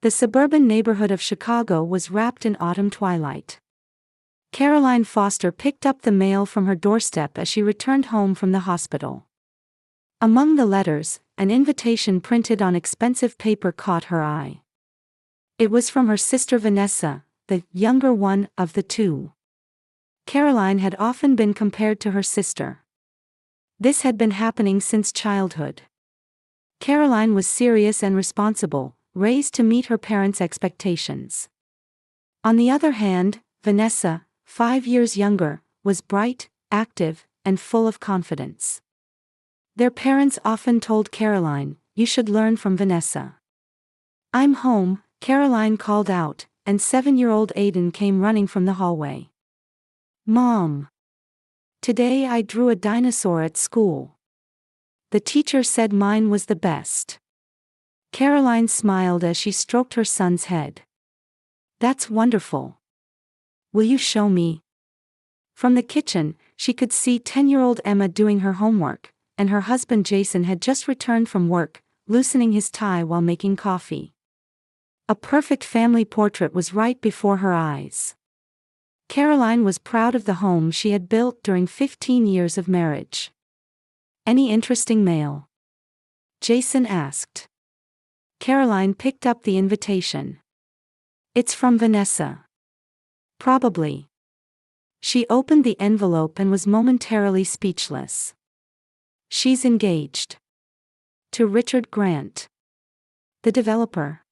The suburban neighborhood of Chicago was wrapped in autumn twilight. Caroline Foster picked up the mail from her doorstep as she returned home from the hospital. Among the letters, an invitation printed on expensive paper caught her eye. It was from her sister Vanessa, the younger one of the two. Caroline had often been compared to her sister. This had been happening since childhood. Caroline was serious and responsible, raised to meet her parents' expectations. On the other hand, Vanessa, 5 years younger, was bright, active, and full of confidence. Their parents often told Caroline, "You should learn from Vanessa." "I'm home," Caroline called out, and 7-year-old Aiden came running from the hallway. "Mom. Today I drew a dinosaur at school. The teacher said mine was the best." Caroline smiled as she stroked her son's head. "That's wonderful. Will you show me?" From the kitchen, she could see 10-year-old Emma doing her homework, and her husband Jason had just returned from work, loosening his tie while making coffee. A perfect family portrait was right before her eyes. Caroline was proud of the home she had built during 15 years of marriage. "Any interesting mail?" Jason asked. Caroline picked up the invitation. "It's from Vanessa." "Probably." She opened the envelope and was momentarily speechless. "She's engaged. To Richard Grant." "The developer?"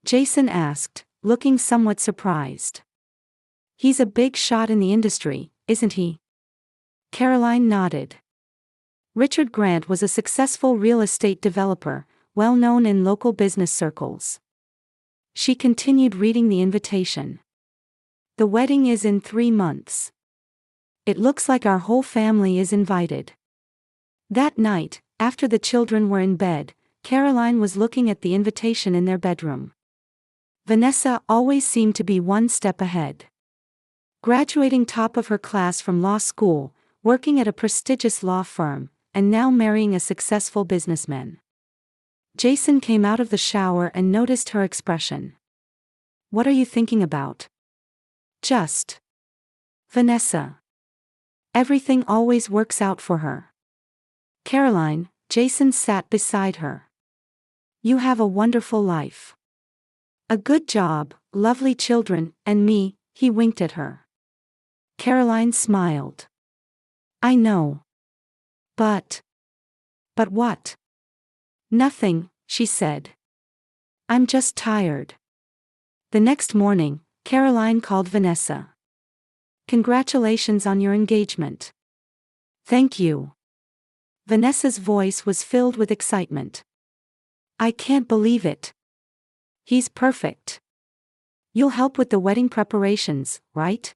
Jason asked, looking somewhat surprised. "He's a big shot in the industry, isn't he?" Caroline nodded. Richard Grant was a successful real estate developer, well known in local business circles. She continued reading the invitation. "The wedding is in 3 months. It looks like our whole family is invited." That night, after the children were in bed, Caroline was looking at the invitation in their bedroom. Vanessa always seemed to be one step ahead. Graduating top of her class from law school, working at a prestigious law firm, and now marrying a successful businessman. Jason came out of the shower and noticed her expression. "What are you thinking about?" "Just Vanessa. Everything always works out for her." "Caroline," Jason sat beside her. "You have a wonderful life. A good job, lovely children, and me," he winked at her. Caroline smiled. "I know. But what?" "Nothing," she said. "I'm just tired." The next morning, Caroline called Vanessa. "Congratulations on your engagement." "Thank you." Vanessa's voice was filled with excitement. "I can't believe it. He's perfect. You'll help with the wedding preparations, right?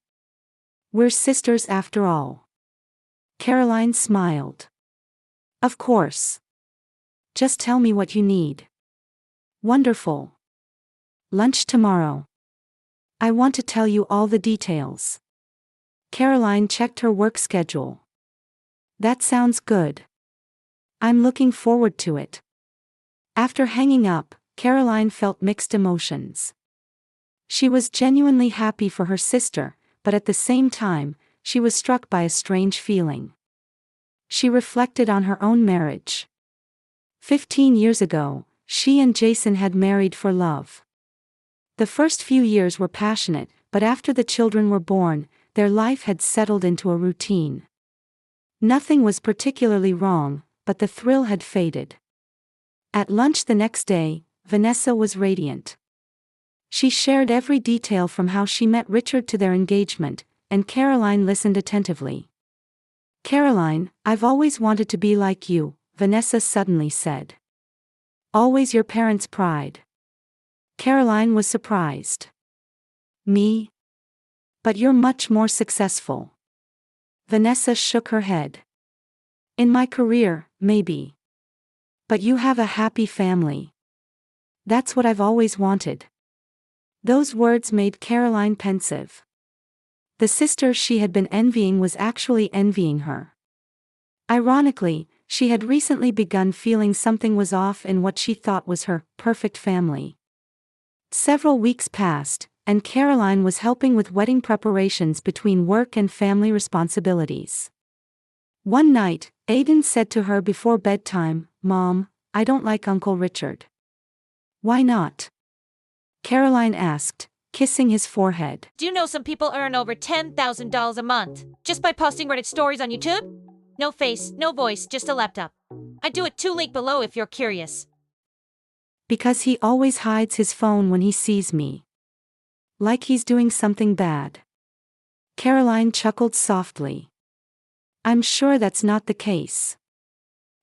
We're sisters after all." Caroline smiled. "Of course. Just tell me what you need." "Wonderful. Lunch tomorrow. I want to tell you all the details." Caroline checked her work schedule. "That sounds good. I'm looking forward to it." After hanging up, Caroline felt mixed emotions. She was genuinely happy for her sister, but at the same time, she was struck by a strange feeling. She reflected on her own marriage. 15 years ago, she and Jason had married for love. The first few years were passionate, but after the children were born, their life had settled into a routine. Nothing was particularly wrong, but the thrill had faded. At lunch the next day, Vanessa was radiant. She shared every detail from how she met Richard to their engagement, and Caroline listened attentively. "Caroline, I've always wanted to be like you," Vanessa suddenly said. "Always your parents' pride." Caroline was surprised. "Me? But you're much more successful." Vanessa shook her head. "In my career, maybe. But you have a happy family. That's what I've always wanted." Those words made Caroline pensive. The sister she had been envying was actually envying her. Ironically, she had recently begun feeling something was off in what she thought was her perfect family. Several weeks passed, and Caroline was helping with wedding preparations between work and family responsibilities. One night, Aiden said to her before bedtime, "Mom, I don't like Uncle Richard." "Why not?" Caroline asked, kissing his forehead. Do you know some people earn over $10,000 a month just by posting Reddit stories on YouTube? No face, no voice, just a laptop. I do it too, link below if you're curious. "Because he always hides his phone when he sees me. Like he's doing something bad." Caroline chuckled softly. "I'm sure that's not the case.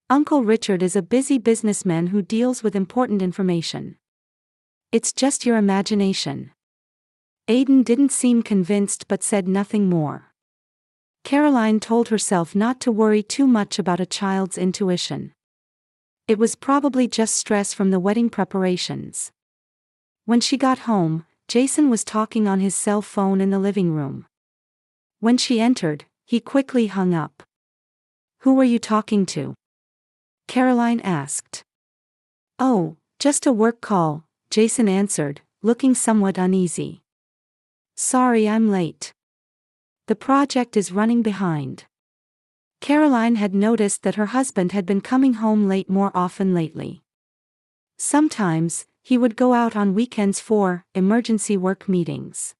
Uncle Richard is a busy businessman who deals with important information. It's just your imagination." Aiden didn't seem convinced but said nothing more. Caroline told herself not to worry too much about a child's intuition. It was probably just stress from the wedding preparations. When she got home, Jason was talking on his cell phone in the living room. When she entered, he quickly hung up. "Who were you talking to?" Caroline asked. "Oh, just a work call," Jason answered, looking somewhat uneasy. "Sorry I'm late. The project is running behind." Caroline had noticed that her husband had been coming home late more often lately. Sometimes, he would go out on weekends for emergency work meetings.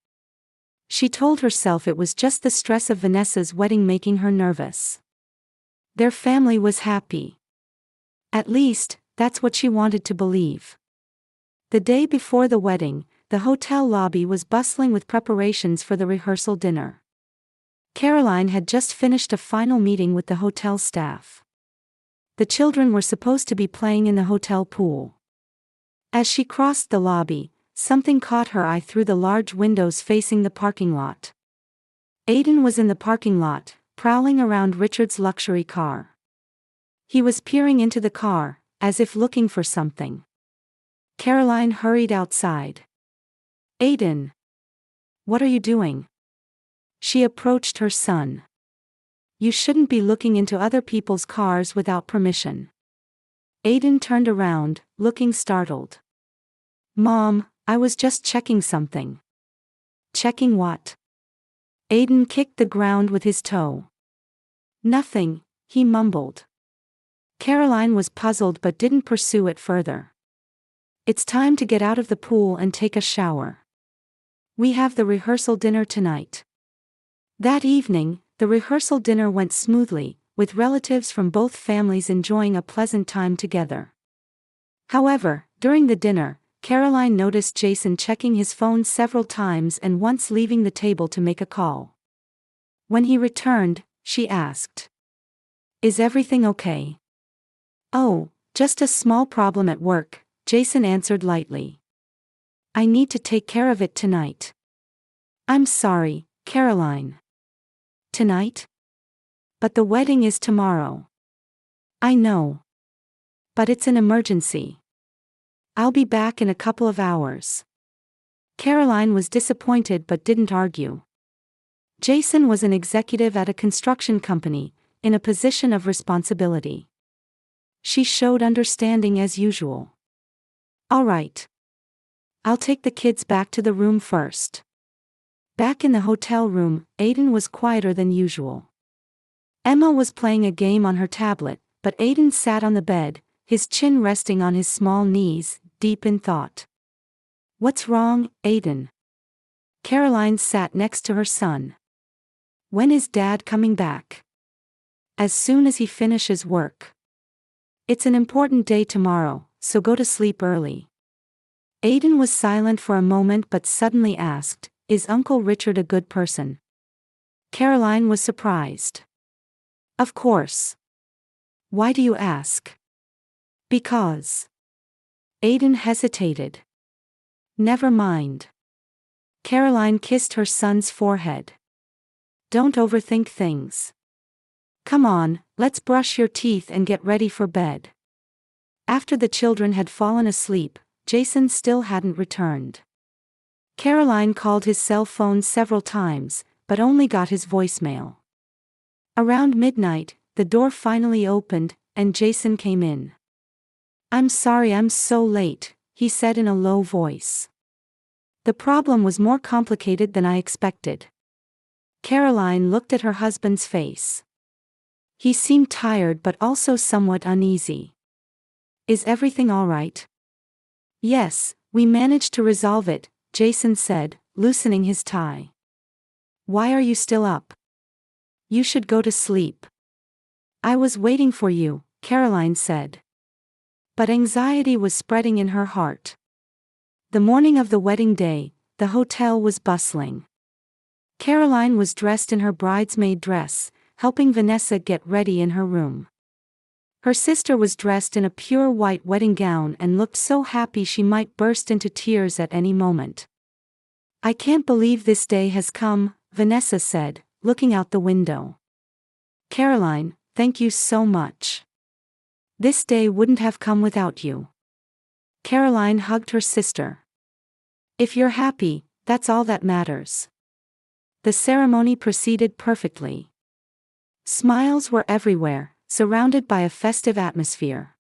She told herself it was just the stress of Vanessa's wedding making her nervous. Their family was happy. At least, that's what she wanted to believe. The day before the wedding, the hotel lobby was bustling with preparations for the rehearsal dinner. Caroline had just finished a final meeting with the hotel staff. The children were supposed to be playing in the hotel pool. As she crossed the lobby, something caught her eye through the large windows facing the parking lot. Aiden was in the parking lot, prowling around Richard's luxury car. He was peering into the car, as if looking for something. Caroline hurried outside. "Aiden! What are you doing?" She approached her son. "You shouldn't be looking into other people's cars without permission." Aiden turned around, looking startled. "Mom, I was just checking something." "Checking what?" Aiden kicked the ground with his toe. "Nothing," he mumbled. Caroline was puzzled but didn't pursue it further. "It's time to get out of the pool and take a shower. We have the rehearsal dinner tonight." That evening, the rehearsal dinner went smoothly, with relatives from both families enjoying a pleasant time together. However, during the dinner, Caroline noticed Jason checking his phone several times and once leaving the table to make a call. When he returned, she asked, "Is everything okay?" "Oh, just a small problem at work," Jason answered lightly. "I need to take care of it tonight." "I'm sorry, Caroline." "Tonight? But the wedding is tomorrow." "I know. But it's an emergency. I'll be back in a couple of hours." Caroline was disappointed but didn't argue. Jason was an executive at a construction company, in a position of responsibility. She showed understanding as usual. "All right. I'll take the kids back to the room first." Back in the hotel room, Aiden was quieter than usual. Emma was playing a game on her tablet, but Aiden sat on the bed, his chin resting on his small knees, deep in thought. "What's wrong, Aiden?" Caroline sat next to her son. "When is Dad coming back?" "As soon as he finishes work. It's an important day tomorrow, so go to sleep early." Aiden was silent for a moment but suddenly asked, "Is Uncle Richard a good person?" Caroline was surprised. "Of course. Why do you ask?" "Because." Aiden hesitated. "Never mind." Caroline kissed her son's forehead. "Don't overthink things. Come on, let's brush your teeth and get ready for bed." After the children had fallen asleep, Jason still hadn't returned. Caroline called his cell phone several times, but only got his voicemail. Around midnight, the door finally opened, and Jason came in. "I'm sorry I'm so late," he said in a low voice. The problem was more complicated than I expected. Caroline looked at her husband's face. He seemed tired but also somewhat uneasy. Is everything all right? Yes, we managed to resolve it, Jason said, loosening his tie. Why are you still up? You should go to sleep. I was waiting for you, Caroline said. But anxiety was spreading in her heart. The morning of the wedding day, the hotel was bustling. Caroline was dressed in her bridesmaid dress, helping Vanessa get ready in her room. Her sister was dressed in a pure white wedding gown and looked so happy she might burst into tears at any moment. I can't believe this day has come, Vanessa said, looking out the window. Caroline, thank you so much. This day wouldn't have come without you. Caroline hugged her sister. If you're happy, that's all that matters. The ceremony proceeded perfectly. Smiles were everywhere, surrounded by a festive atmosphere.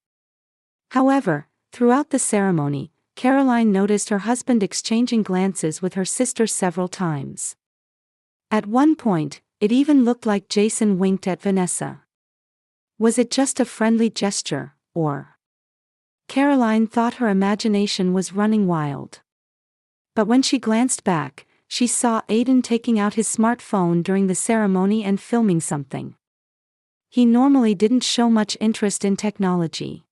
However, throughout the ceremony, Caroline noticed her husband exchanging glances with her sister several times. At one point, it even looked like Jason winked at Vanessa. Was it just a friendly gesture, or? Caroline thought her imagination was running wild. But when she glanced back, she saw Aiden taking out his smartphone during the ceremony and filming something. He normally didn't show much interest in technology.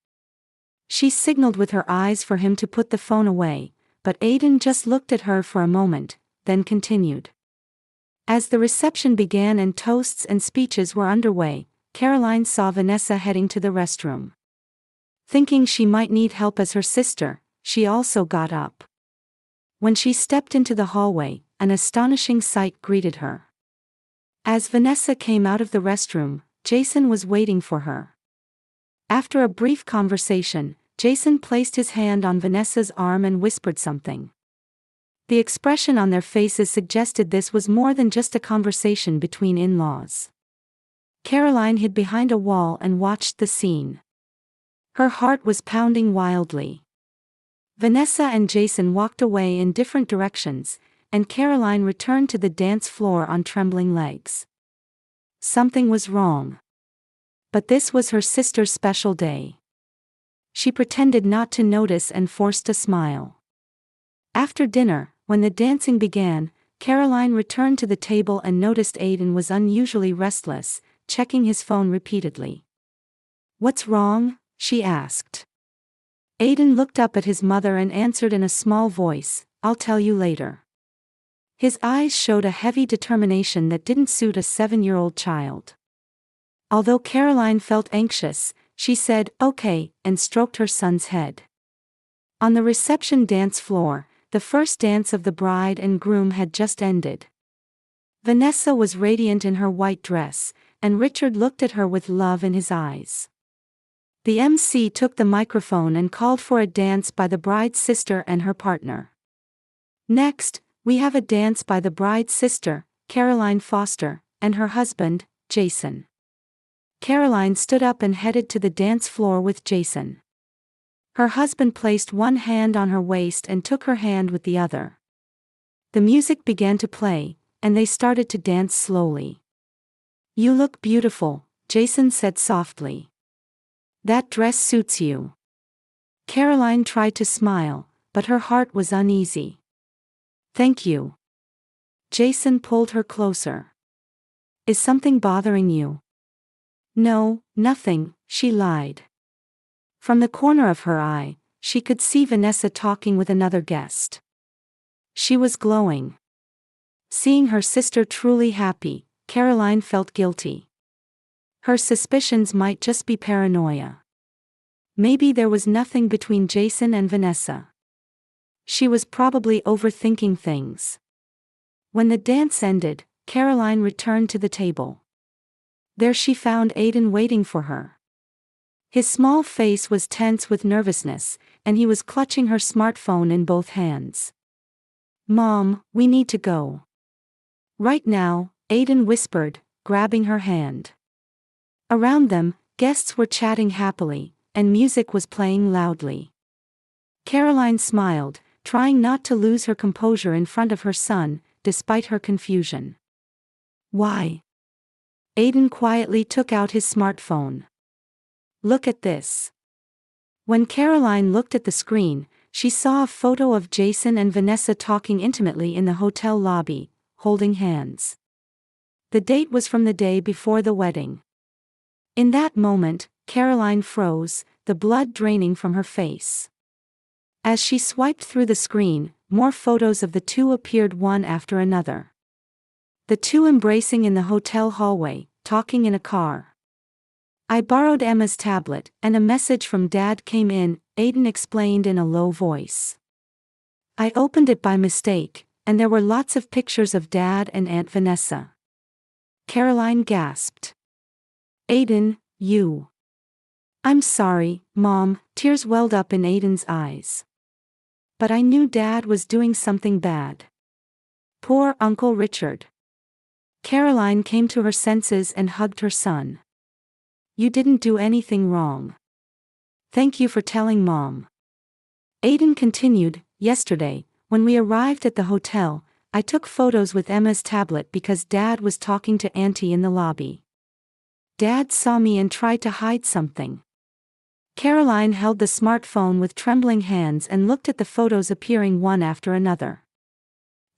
She signaled with her eyes for him to put the phone away, but Aiden just looked at her for a moment, then continued. As the reception began and toasts and speeches were underway, Caroline saw Vanessa heading to the restroom. Thinking she might need help as her sister, she also got up. When she stepped into the hallway, an astonishing sight greeted her. As Vanessa came out of the restroom, Jason was waiting for her. After a brief conversation, Jason placed his hand on Vanessa's arm and whispered something. The expression on their faces suggested this was more than just a conversation between in-laws. Caroline hid behind a wall and watched the scene. Her heart was pounding wildly. Vanessa and Jason walked away in different directions, and Caroline returned to the dance floor on trembling legs. Something was wrong. But this was her sister's special day. She pretended not to notice and forced a smile. After dinner, when the dancing began, Caroline returned to the table and noticed Aiden was unusually restless, checking his phone repeatedly. What's wrong? She asked. Aiden looked up at his mother and answered in a small voice, I'll tell you later. His eyes showed a heavy determination that didn't suit a 7-year-old child. Although Caroline felt anxious, she said, okay, and stroked her son's head. On the reception dance floor, the first dance of the bride and groom had just ended. Vanessa was radiant in her white dress, and Richard looked at her with love in his eyes. The MC took the microphone and called for a dance by the bride's sister and her partner. Next, we have a dance by the bride's sister, Caroline Foster, and her husband, Jason. Caroline stood up and headed to the dance floor with Jason. Her husband placed one hand on her waist and took her hand with the other. The music began to play, and they started to dance slowly. You look beautiful, Jason said softly. That dress suits you. Caroline tried to smile, but her heart was uneasy. Thank you. Jason pulled her closer. Is something bothering you? No, nothing, she lied. From the corner of her eye, she could see Vanessa talking with another guest. She was glowing. Seeing her sister truly happy, Caroline felt guilty. Her suspicions might just be paranoia. Maybe there was nothing between Jason and Vanessa. She was probably overthinking things. When the dance ended, Caroline returned to the table. There she found Aiden waiting for her. His small face was tense with nervousness, and he was clutching her smartphone in both hands. Mom, we need to go. Right now, Aiden whispered, grabbing her hand. Around them, guests were chatting happily, and music was playing loudly. Caroline smiled, trying not to lose her composure in front of her son, despite her confusion. Why? Aiden quietly took out his smartphone. Look at this. When Caroline looked at the screen, she saw a photo of Jason and Vanessa talking intimately in the hotel lobby, holding hands. The date was from the day before the wedding. In that moment, Caroline froze, the blood draining from her face. As she swiped through the screen, more photos of the two appeared one after another. The two embracing in the hotel hallway, talking in a car. I borrowed Emma's tablet, and a message from Dad came in, Aiden explained in a low voice. I opened it by mistake, and there were lots of pictures of Dad and Aunt Vanessa. Caroline gasped. Aiden, you. I'm sorry, Mom, tears welled up in Aiden's eyes. But I knew Dad was doing something bad. Poor Uncle Richard. Caroline came to her senses and hugged her son. You didn't do anything wrong. Thank you for telling Mom. Aiden continued, yesterday, when we arrived at the hotel, I took photos with Emma's tablet because Dad was talking to Auntie in the lobby. Dad saw me and tried to hide something. Caroline held the smartphone with trembling hands and looked at the photos appearing one after another.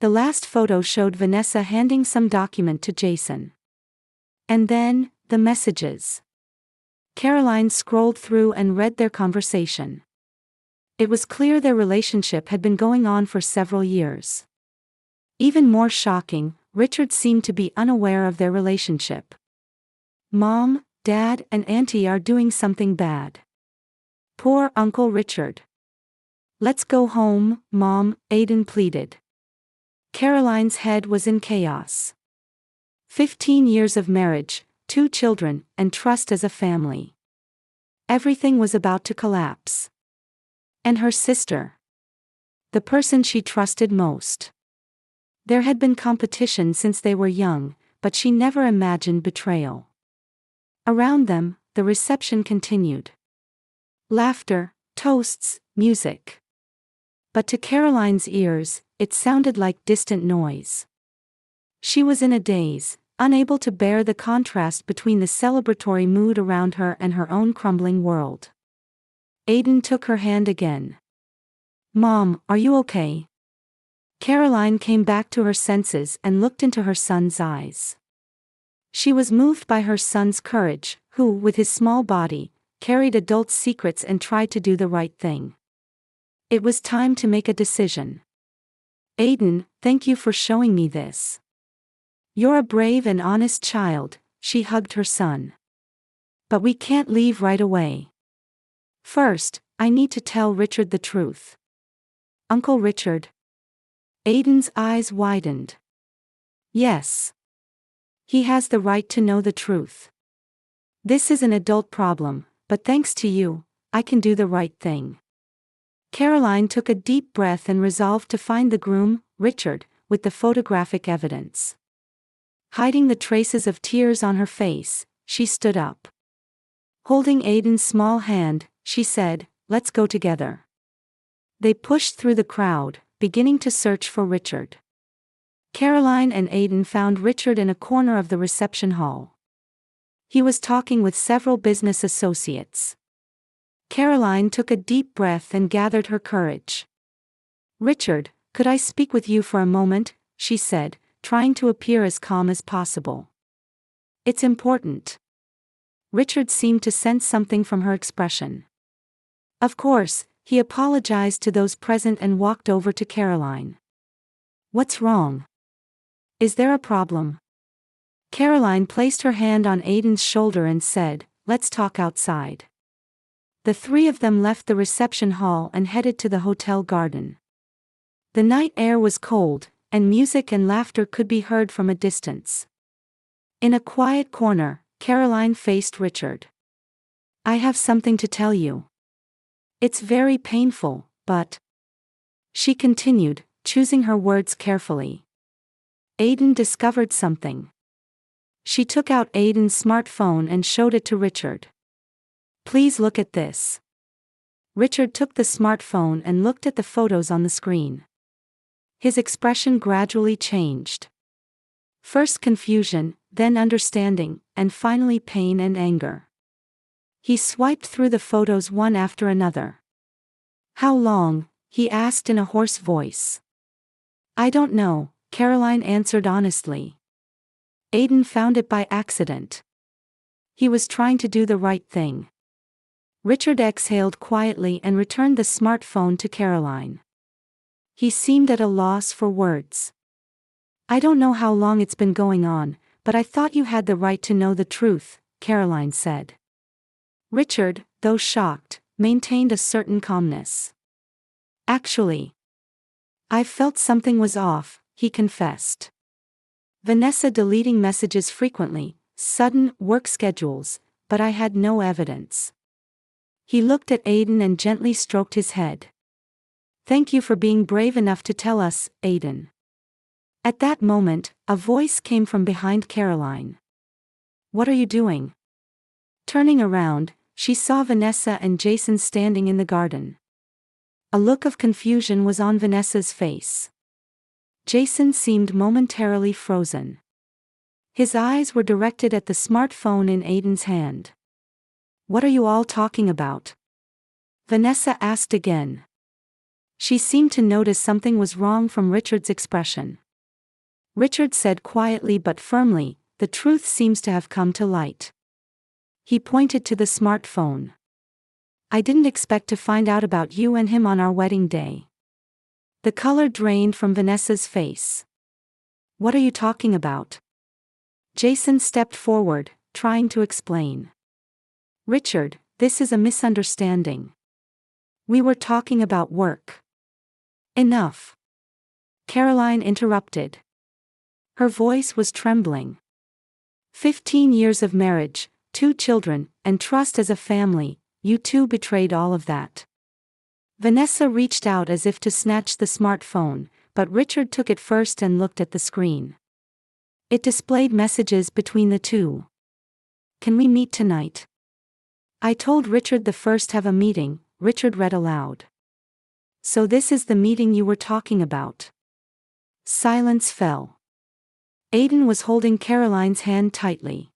The last photo showed Vanessa handing some document to Jason. And then, the messages. Caroline scrolled through and read their conversation. It was clear their relationship had been going on for several years. Even more shocking, Richard seemed to be unaware of their relationship. Mom, Dad, and Auntie are doing something bad. Poor Uncle Richard. Let's go home, Mom, Aiden pleaded. Caroline's head was in chaos. 15 years of marriage, 2 children, and trust as a family. Everything was about to collapse. And her sister. The person she trusted most. There had been competition since they were young, but she never imagined betrayal. Around them, the reception continued. Laughter, toasts, music. But to Caroline's ears, it sounded like distant noise. She was in a daze, unable to bear the contrast between the celebratory mood around her and her own crumbling world. Aiden took her hand again. Mom, are you okay? Caroline came back to her senses and looked into her son's eyes. She was moved by her son's courage, who, with his small body, carried adults' secrets and tried to do the right thing. It was time to make a decision. Aiden, thank you for showing me this. You're a brave and honest child, she hugged her son. But we can't leave right away. First, I need to tell Richard the truth. Uncle Richard. Aiden's eyes widened. Yes. He has the right to know the truth. This is an adult problem, but thanks to you, I can do the right thing. Caroline took a deep breath and resolved to find the groom, Richard, with the photographic evidence. Hiding the traces of tears on her face, she stood up. Holding Aiden's small hand, she said, "Let's go together." They pushed through the crowd, beginning to search for Richard. Caroline and Aiden found Richard in a corner of the reception hall. He was talking with several business associates. Caroline took a deep breath and gathered her courage. "Richard, could I speak with you for a moment?" she said, trying to appear as calm as possible. "It's important." Richard seemed to sense something from her expression. Of course, he apologized to those present and walked over to Caroline. "What's wrong? Is there a problem?" Caroline placed her hand on Aiden's shoulder and said, "Let's talk outside." The three of them left the reception hall and headed to the hotel garden. The night air was cold, and music and laughter could be heard from a distance. In a quiet corner, Caroline faced Richard. "I have something to tell you. It's very painful, but..." She continued, choosing her words carefully. Aiden discovered something. She took out Aiden's smartphone and showed it to Richard. "Please look at this." Richard took the smartphone and looked at the photos on the screen. His expression gradually changed. First confusion, then understanding, and finally pain and anger. He swiped through the photos one after another. "How long?" he asked in a hoarse voice. "I don't know," Caroline answered honestly. "Aiden found it by accident. He was trying to do the right thing." Richard exhaled quietly and returned the smartphone to Caroline. He seemed at a loss for words. "I don't know how long it's been going on, but I thought you had the right to know the truth," Caroline said. Richard, though shocked, maintained a certain calmness. "Actually, I felt something was off," he confessed. "Vanessa deleting messages frequently, sudden work schedules, but I had no evidence." He looked at Aiden and gently stroked his head. "Thank you for being brave enough to tell us, Aiden." At that moment, a voice came from behind Caroline. "What are you doing?" Turning around, she saw Vanessa and Jason standing in the garden. A look of confusion was on Vanessa's face. Jason seemed momentarily frozen. His eyes were directed at the smartphone in Aiden's hand. "What are you all talking about?" Vanessa asked again. She seemed to notice something was wrong from Richard's expression. Richard said quietly but firmly, "The truth seems to have come to light." He pointed to the smartphone. "I didn't expect to find out about you and him on our wedding day." The color drained from Vanessa's face. "What are you talking about?" Jason stepped forward, trying to explain. "Richard, this is a misunderstanding. We were talking about work." "Enough," Caroline interrupted. Her voice was trembling. 15 years of marriage, 2 children, and trust as a family, you two betrayed all of that." Vanessa reached out as if to snatch the smartphone, but Richard took it first and looked at the screen. It displayed messages between the two. "Can we meet tonight?" "I told Richard the first have a meeting," Richard read aloud. "So this is the meeting you were talking about." Silence fell. Aiden was holding Caroline's hand tightly.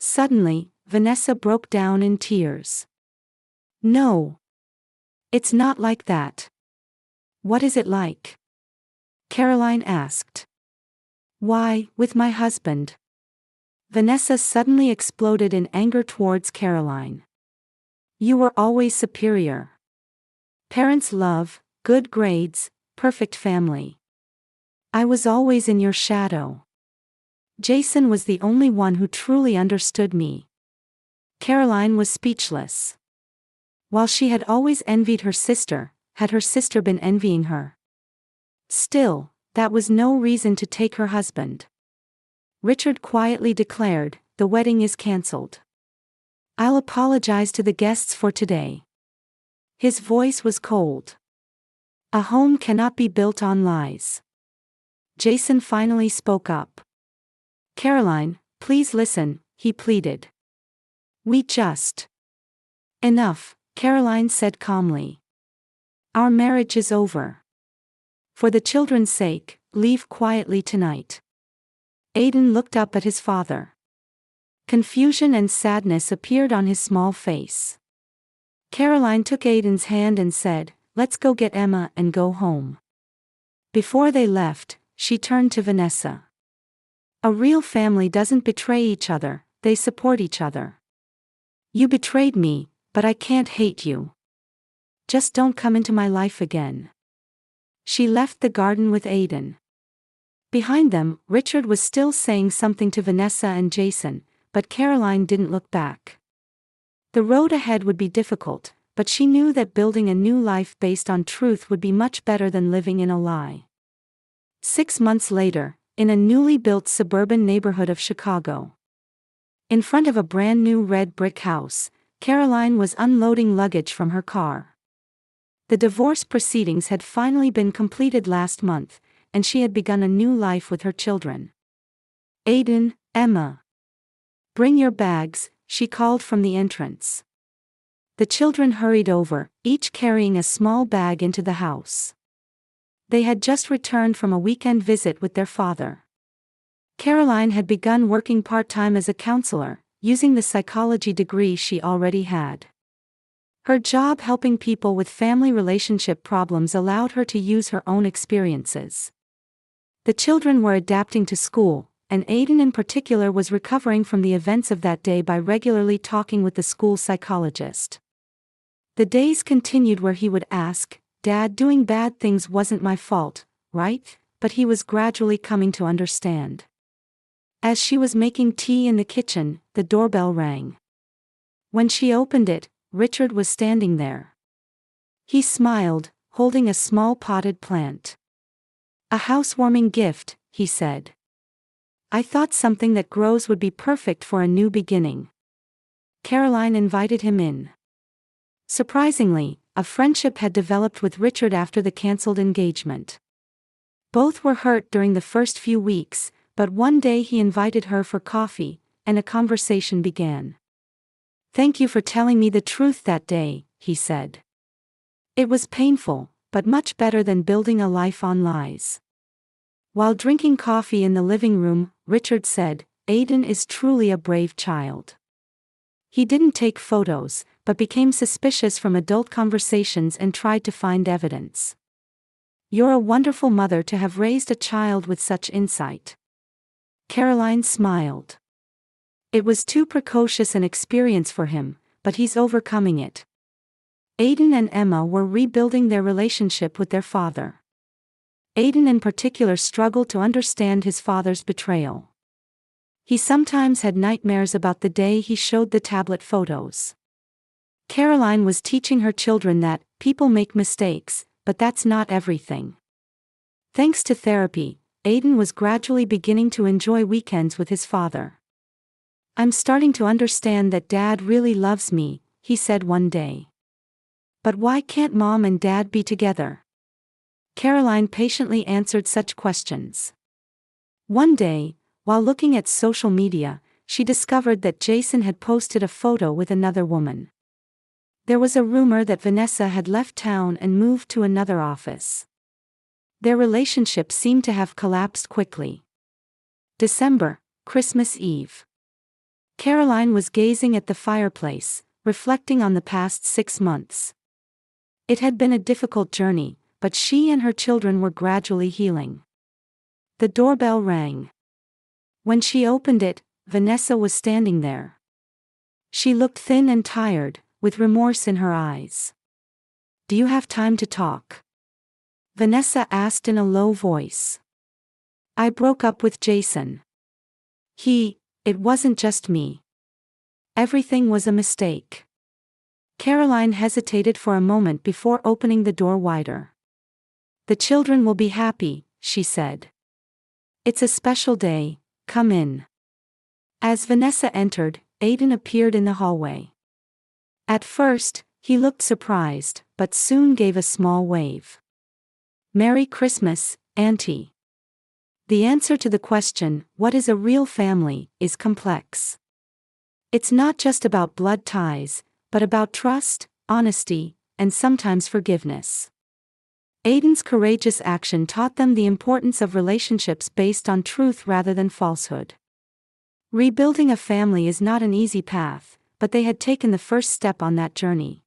Suddenly, Vanessa broke down in tears. "No. It's not like that." "What is it like?" Caroline asked. "Why, with my husband." Vanessa suddenly exploded in anger towards Caroline. "You were always superior. Parents' love, good grades, perfect family. I was always in your shadow. Jason was the only one who truly understood me." Caroline was speechless. While she had always envied her sister, had her sister been envying her? Still, that was no reason to take her husband. Richard quietly declared, "The wedding is cancelled. I'll apologize to the guests for today." His voice was cold. "A home cannot be built on lies." Jason finally spoke up. "Caroline, please listen," he pleaded. "We just..." "Enough," Caroline said calmly. "Our marriage is over. For the children's sake, leave quietly tonight." Aiden looked up at his father. Confusion and sadness appeared on his small face. Caroline took Aiden's hand and said, "Let's go get Emma and go home." Before they left, she turned to Vanessa. "A real family doesn't betray each other, they support each other. You betrayed me, but I can't hate you. Just don't come into my life again." She left the garden with Aiden. Behind them, Richard was still saying something to Vanessa and Jason, but Caroline didn't look back. The road ahead would be difficult, but she knew that building a new life based on truth would be much better than living in a lie. 6 months later, in a newly built suburban neighborhood of Chicago. In front of a brand new red brick house, Caroline was unloading luggage from her car. The divorce proceedings had finally been completed last month, and she had begun a new life with her children. "Aiden, Emma. Bring your bags," she called from the entrance. The children hurried over, each carrying a small bag into the house. They had just returned from a weekend visit with their father. Caroline had begun working part-time as a counselor, using the psychology degree she already had. Her job helping people with family relationship problems allowed her to use her own experiences. The children were adapting to school, and Aiden in particular was recovering from the events of that day by regularly talking with the school psychologist. The days continued where he would ask, "Dad, doing bad things wasn't my fault, right?" But he was gradually coming to understand. As she was making tea in the kitchen, the doorbell rang. When she opened it, Richard was standing there. He smiled, holding a small potted plant. "A housewarming gift," he said. "I thought something that grows would be perfect for a new beginning." Caroline invited him in. Surprisingly, a friendship had developed with Richard after the cancelled engagement. Both were hurt during the first few weeks, but one day he invited her for coffee, and a conversation began. "Thank you for telling me the truth that day," he said. "It was painful, but much better than building a life on lies." While drinking coffee in the living room, Richard said, "Aiden is truly a brave child. He didn't take photos, but became suspicious from adult conversations and tried to find evidence. You're a wonderful mother to have raised a child with such insight." Caroline smiled. It was too precocious an experience for him, but he's overcoming it. Aiden and Emma were rebuilding their relationship with their father. Aiden in particular struggled to understand his father's betrayal. He sometimes had nightmares about the day he showed the tablet photos. Caroline was teaching her children that people make mistakes, but that's not everything. Thanks to therapy, Aiden was gradually beginning to enjoy weekends with his father. "I'm starting to understand that Dad really loves me," he said one day. "But why can't Mom and Dad be together?" Caroline patiently answered such questions. One day, while looking at social media, she discovered that Jason had posted a photo with another woman. There was a rumor that Vanessa had left town and moved to another office. Their relationship seemed to have collapsed quickly. December, Christmas Eve. Caroline was gazing at the fireplace, reflecting on the past 6 months. It had been a difficult journey, but she and her children were gradually healing. The doorbell rang. When she opened it, Vanessa was standing there. She looked thin and tired, with remorse in her eyes. "Do you have time to talk?" Vanessa asked in a low voice. "I broke up with Jason. It wasn't just me. Everything was a mistake." Caroline hesitated for a moment before opening the door wider. "The children will be happy," she said. "It's a special day, come in." As Vanessa entered, Aiden appeared in the hallway. At first, he looked surprised, but soon gave a small wave. "Merry Christmas, Auntie." The answer to the question, "What is a real family?" is complex. It's not just about blood ties, but about trust, honesty, and sometimes forgiveness. Aiden's courageous action taught them the importance of relationships based on truth rather than falsehood. Rebuilding a family is not an easy path, but they had taken the first step on that journey.